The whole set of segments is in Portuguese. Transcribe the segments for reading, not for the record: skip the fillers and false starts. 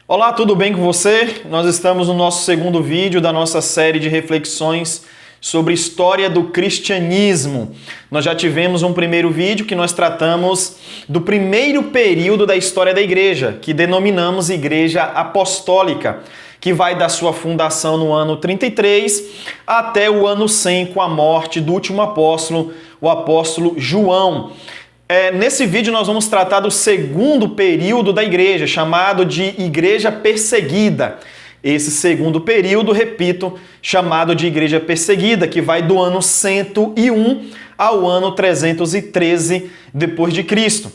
Olá, tudo bem com você? Nós estamos no nosso segundo vídeo da nossa série de reflexões sobre história do cristianismo. Nós já tivemos um primeiro vídeo que nós tratamos do primeiro período da história da igreja, que denominamos Igreja Apostólica, que vai da sua fundação no ano 33 até o ano 100, com a morte do último apóstolo, o apóstolo João. Nesse vídeo nós vamos tratar do segundo período da igreja, chamado de Igreja Perseguida. Esse segundo período, repito, chamado de Igreja Perseguida, que vai do ano 101 ao ano 313 depois de Cristo.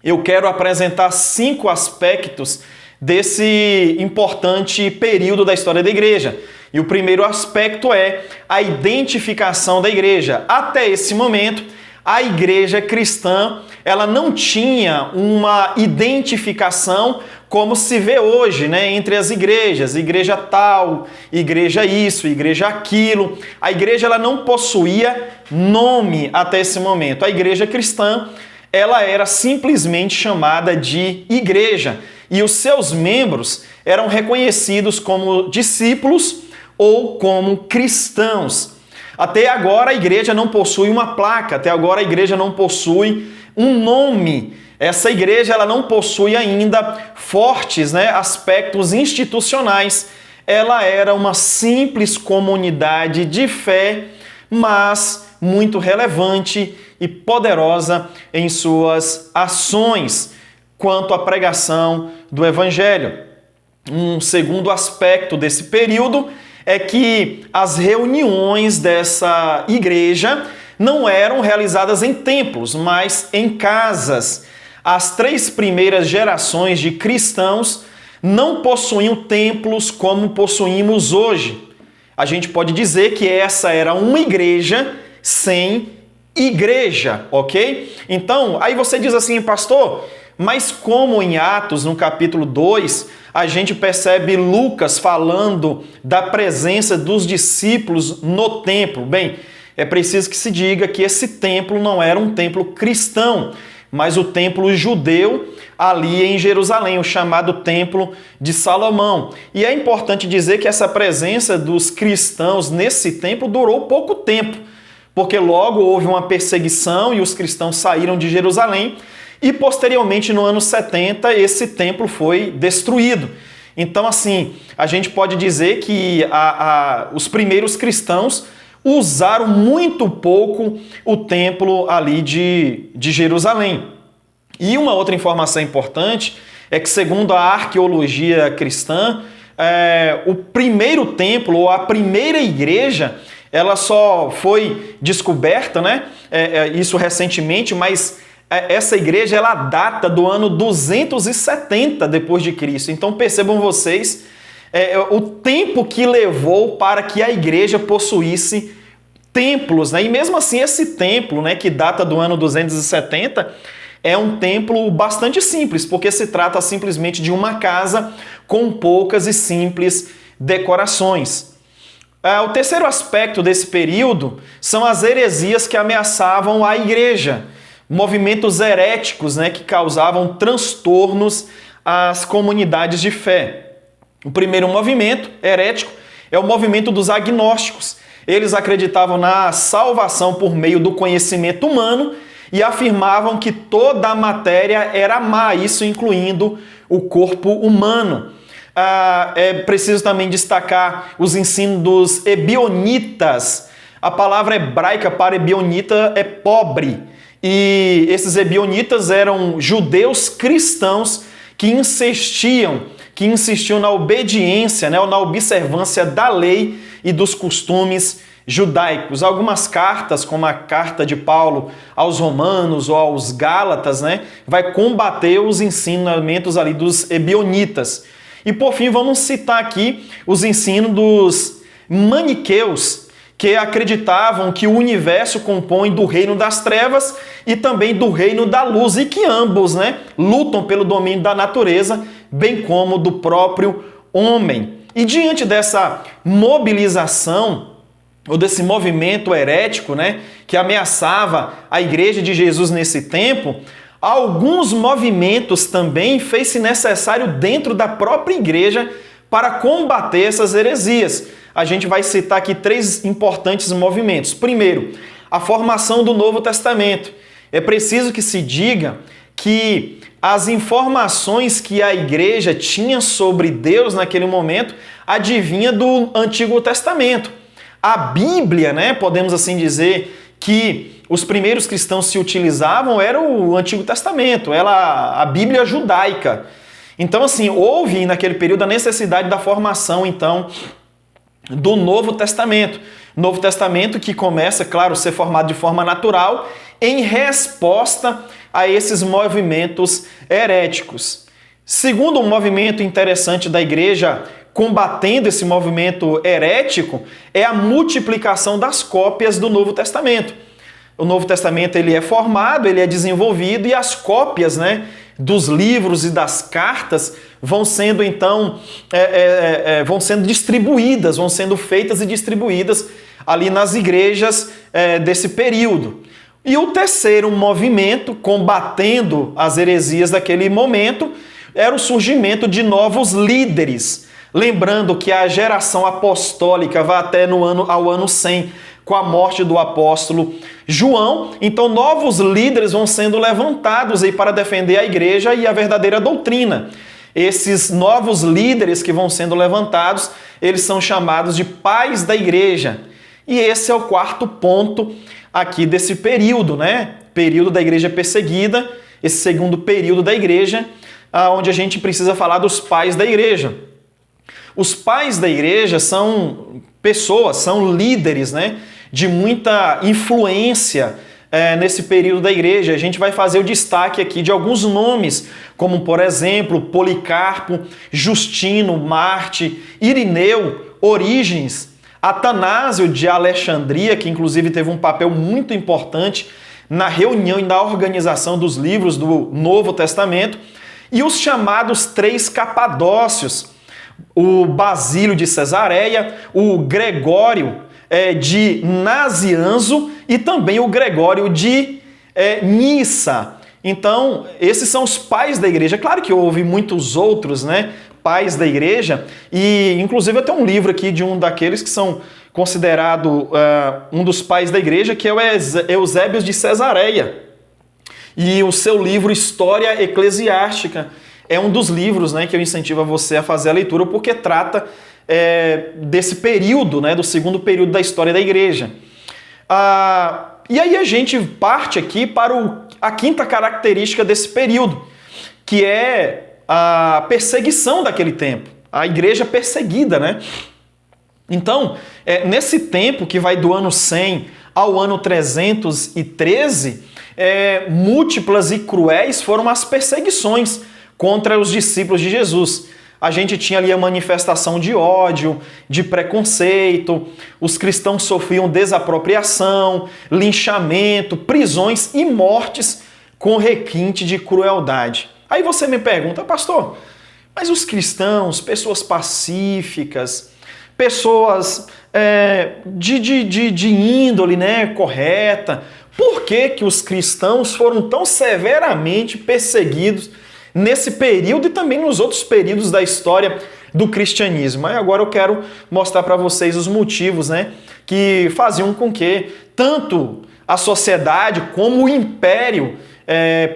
Eu quero apresentar 5 aspectos desse importante período da história da igreja. E o primeiro aspecto é a identificação da igreja. Até esse momento, a igreja cristã, ela não tinha uma identificação como se vê hoje, entre as igrejas, igreja tal, igreja isso, igreja aquilo. A igreja ela não possuía nome até esse momento. A igreja cristã, ela era simplesmente chamada de igreja e os seus membros eram reconhecidos como discípulos ou como cristãos. Até agora a igreja não possui uma placa, até agora a igreja não possui um nome. Essa igreja ela não possui ainda fortes aspectos institucionais. Ela era uma simples comunidade de fé, mas muito relevante e poderosa em suas ações quanto à pregação do Evangelho. Um segundo aspecto desse período é que as reuniões dessa igreja não eram realizadas em templos, mas em casas. As 3 primeiras gerações de cristãos não possuíam templos como possuímos hoje. A gente pode dizer que essa era uma igreja sem igreja, ok? Então, aí você diz assim, pastor, mas como em Atos, no capítulo 2, a gente percebe Lucas falando da presença dos discípulos no templo. Bem, é preciso que se diga que esse templo não era um templo cristão, mas o templo judeu ali em Jerusalém, o chamado Templo de Salomão. E é importante dizer que essa presença dos cristãos nesse templo durou pouco tempo, porque logo houve uma perseguição e os cristãos saíram de Jerusalém. E posteriormente, no ano 70, esse templo foi destruído. Então, assim, a gente pode dizer que os primeiros cristãos usaram muito pouco o templo ali de Jerusalém. E uma outra informação importante é que, segundo a arqueologia cristã, o primeiro templo, ou a primeira igreja, ela só foi descoberta, isso recentemente, mas essa igreja ela data do ano 270 depois de Cristo. Então percebam vocês o tempo que levou para que a igreja possuísse templos, E mesmo assim esse templo, que data do ano 270, é um templo bastante simples, porque se trata simplesmente de uma casa com poucas e simples decorações. O terceiro aspecto desse período são as heresias que ameaçavam a igreja. Movimentos heréticos que causavam transtornos às comunidades de fé. O primeiro movimento herético é o movimento dos agnósticos. Eles acreditavam na salvação por meio do conhecimento humano e afirmavam que toda a matéria era má, isso incluindo o corpo humano. É preciso também destacar os ensinos dos ebionitas. A palavra hebraica para ebionita é pobre. E esses ebionitas eram judeus cristãos que insistiam na obediência, ou na observância da lei e dos costumes judaicos. Algumas cartas, como a carta de Paulo aos Romanos ou aos Gálatas, vai combater os ensinamentos ali dos ebionitas. E por fim, vamos citar aqui os ensinos dos maniqueus, que acreditavam que o universo compõe do reino das trevas e também do reino da luz, e que ambos lutam pelo domínio da natureza, bem como do próprio homem. E diante dessa mobilização, ou desse movimento herético, que ameaçava a igreja de Jesus nesse tempo, Alguns movimentos também fez-se necessário dentro da própria igreja para combater essas heresias. A gente vai citar aqui 3 importantes movimentos. Primeiro, a formação do Novo Testamento. É preciso que se diga que as informações que a igreja tinha sobre Deus naquele momento advinha do Antigo Testamento. A Bíblia, né, podemos assim dizer, que os primeiros cristãos se utilizavam era o Antigo Testamento, a Bíblia judaica. Então, assim, houve naquele período a necessidade da formação, então, do Novo Testamento. Novo Testamento que começa, claro, a ser formado de forma natural em resposta a esses movimentos heréticos. Segundo um movimento interessante da igreja combatendo esse movimento herético é a multiplicação das cópias do Novo Testamento. O Novo Testamento ele é formado, ele é desenvolvido e as cópias, né, dos livros e das cartas vão sendo então vão sendo distribuídas, vão sendo feitas e distribuídas ali nas igrejas desse período. E o terceiro movimento, combatendo as heresias daquele momento, era o surgimento de novos líderes. Lembrando que a geração apostólica vai até ao ano 100, com a morte do apóstolo João. Então, novos líderes vão sendo levantados aí para defender a igreja e a verdadeira doutrina. Esses novos líderes que vão sendo levantados, eles são chamados de pais da igreja. E esse é o quarto ponto aqui desse período, né? Período da igreja perseguida, esse segundo período da igreja, onde a gente precisa falar dos pais da igreja. Os pais da igreja são pessoas, são líderes, né, de muita influência nesse período da igreja. A gente vai fazer o destaque aqui de alguns nomes, como, por exemplo, Policarpo, Justino, Marte, Irineu, Orígenes, Atanásio de Alexandria, que inclusive teve um papel muito importante na reunião e na organização dos livros do Novo Testamento, e os chamados 3 capadócios, o Basílio de Cesareia, o Gregório de Nazianzo e também o Gregório de Nissa. Então, esses são os pais da igreja. Claro que houve muitos outros, né, pais da igreja, e inclusive eu tenho um livro aqui de um daqueles que são considerado um dos pais da igreja, que é o Eusébios de Cesareia. E o seu livro História Eclesiástica é um dos livros, né, que eu incentivo a você a fazer a leitura, porque trata desse período, né, do segundo período da história da igreja. E aí a gente parte aqui para a quinta característica desse período, que é a perseguição daquele tempo, a igreja perseguida, né? Então, nesse tempo que vai do ano 100 ao ano 313, múltiplas e cruéis foram as perseguições contra os discípulos de Jesus. A gente tinha ali a manifestação de ódio, de preconceito, os cristãos sofriam desapropriação, linchamento, prisões e mortes com requinte de crueldade. Aí você me pergunta, pastor, mas os cristãos, pessoas pacíficas, pessoas de índole, né, correta, por que os cristãos foram tão severamente perseguidos nesse período e também nos outros períodos da história do cristianismo? Aí agora eu quero mostrar para vocês os motivos, né, que faziam com que tanto a sociedade como o império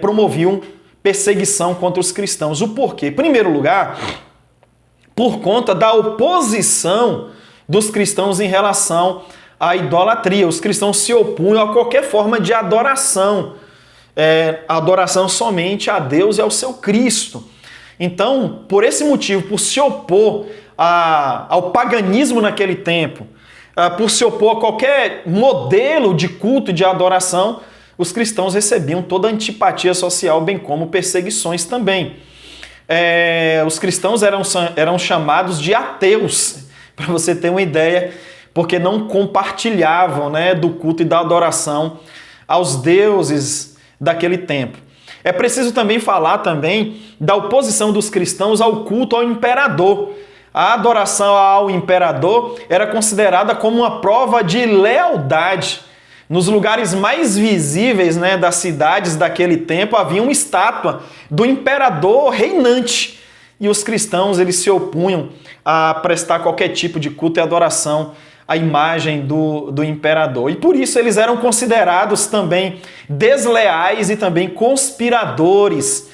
promoviam perseguição contra os cristãos. O porquê? Em primeiro lugar, por conta da oposição dos cristãos em relação à idolatria. Os cristãos se opunham a qualquer forma de adoração, adoração somente a Deus e ao seu Cristo. Então, por esse motivo, por se opor ao paganismo naquele tempo, por se opor a qualquer modelo de culto e de adoração, os cristãos recebiam toda a antipatia social, bem como perseguições também. Os cristãos eram chamados de ateus, para você ter uma ideia, porque não compartilhavam, né, do culto e da adoração aos deuses daquele tempo. É preciso também falar também da oposição dos cristãos ao culto ao imperador. A adoração ao imperador era considerada como uma prova de lealdade. Nos lugares mais visíveis, né, das cidades daquele tempo havia uma estátua do imperador reinante. E os cristãos eles se opunham a prestar qualquer tipo de culto e adoração à imagem do imperador. E por isso eles eram considerados também desleais e também conspiradores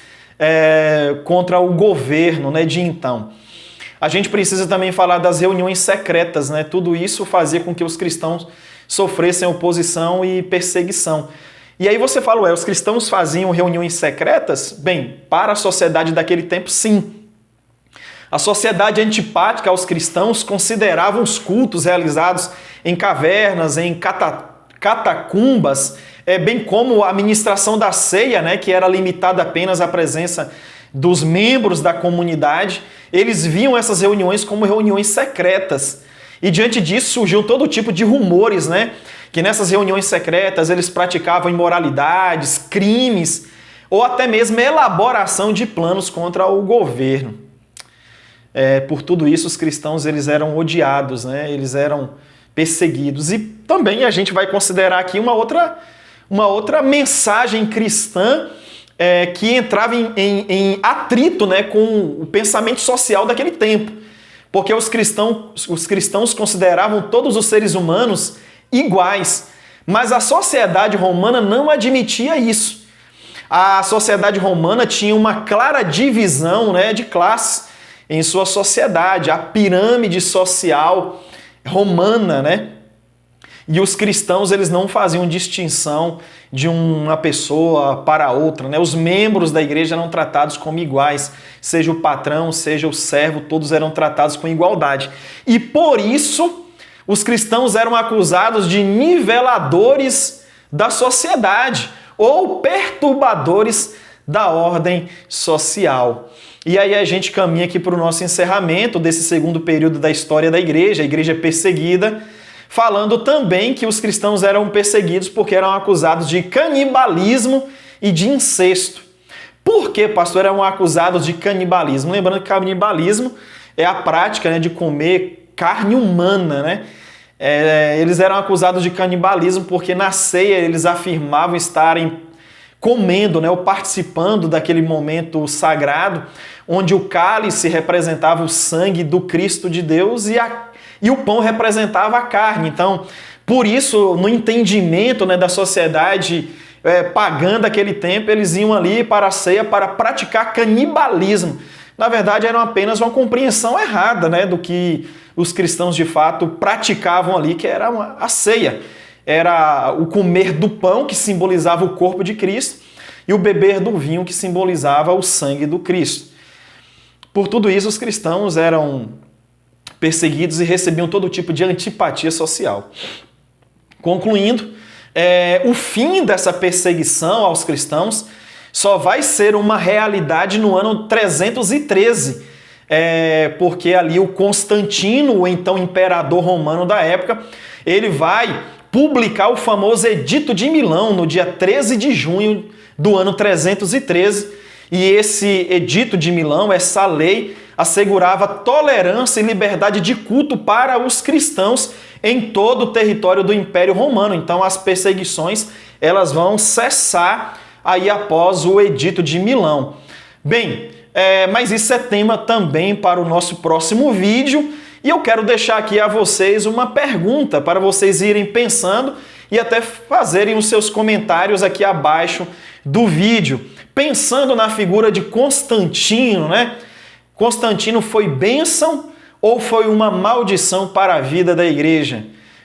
contra o governo, né, de então. A gente precisa também falar das reuniões secretas, né? Tudo isso fazia com que os cristãos sofressem oposição e perseguição. E aí você fala, os cristãos faziam reuniões secretas? Bem, para a sociedade daquele tempo, sim. A sociedade antipática aos cristãos considerava os cultos realizados em cavernas, em catacumbas, bem como a ministração da ceia, né, que era limitada apenas à presença dos membros da comunidade. Eles viam essas reuniões como reuniões secretas. E diante disso surgiu todo tipo de rumores, né? Que nessas reuniões secretas eles praticavam imoralidades, crimes ou até mesmo elaboração de planos contra o governo. Por tudo isso os cristãos eles eram odiados, né? Eles eram perseguidos. E também a gente vai considerar aqui uma outra mensagem cristã que entrava em atrito, né, com o pensamento social daquele tempo. Porque os cristãos consideravam todos os seres humanos iguais, mas a sociedade romana não admitia isso. A sociedade romana tinha uma clara divisão, né, de classes em sua sociedade, a pirâmide social romana, né? E os cristãos eles não faziam distinção de uma pessoa para outra, né? Os membros da igreja eram tratados como iguais, seja o patrão, seja o servo, todos eram tratados com igualdade. E por isso, os cristãos eram acusados de niveladores da sociedade ou perturbadores da ordem social. E aí a gente caminha aqui para o nosso encerramento desse segundo período da história da igreja, a igreja perseguida, falando também que os cristãos eram perseguidos porque eram acusados de canibalismo e de incesto. Por que, pastor, eram acusados de canibalismo? Lembrando que canibalismo é a prática, né, de comer carne humana, né? Eles eram acusados de canibalismo porque na ceia eles afirmavam estarem comendo, né, ou participando daquele momento sagrado, onde o cálice representava o sangue do Cristo de Deus e o pão representava a carne. Então, por isso, no entendimento, né, da sociedade pagã daquele tempo, eles iam ali para a ceia para praticar canibalismo. Na verdade, era apenas uma compreensão errada, né, do que os cristãos de fato praticavam ali, que era a ceia. Era o comer do pão, que simbolizava o corpo de Cristo, e o beber do vinho, que simbolizava o sangue do Cristo. Por tudo isso, os cristãos eram perseguidos e recebiam todo tipo de antipatia social. Concluindo, o fim dessa perseguição aos cristãos só vai ser uma realidade no ano 313, porque ali o Constantino, o então imperador romano da época, ele vai publicar o famoso Edito de Milão no dia 13 de junho do ano 313, e esse Edito de Milão, essa lei, assegurava tolerância e liberdade de culto para os cristãos em todo o território do Império Romano. Então as perseguições elas vão cessar aí após o Edito de Milão. Bem, mas isso é tema também para o nosso próximo vídeo, e eu quero deixar aqui a vocês uma pergunta para vocês irem pensando e até fazerem os seus comentários aqui abaixo do vídeo. Pensando na figura de Constantino, né? Constantino foi bênção ou foi uma maldição para a vida da igreja?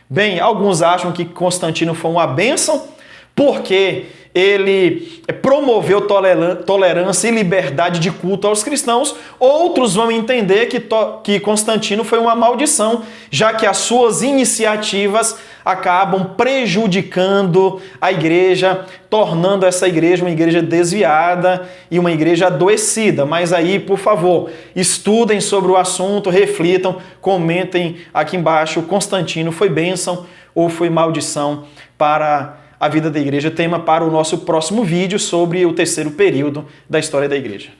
Bem, alguns acham que Constantino foi uma bênção porque ele promoveu tolerância e liberdade de culto aos cristãos. Outros vão entender que Constantino foi uma maldição, já que as suas iniciativas acabam prejudicando a igreja, tornando essa igreja uma igreja desviada e uma igreja adoecida. Mas aí, por favor, estudem sobre o assunto, reflitam, comentem aqui embaixo: Constantino foi bênção ou foi maldição para a vida da igreja? Tema para o nosso próximo vídeo sobre o terceiro período da história da igreja.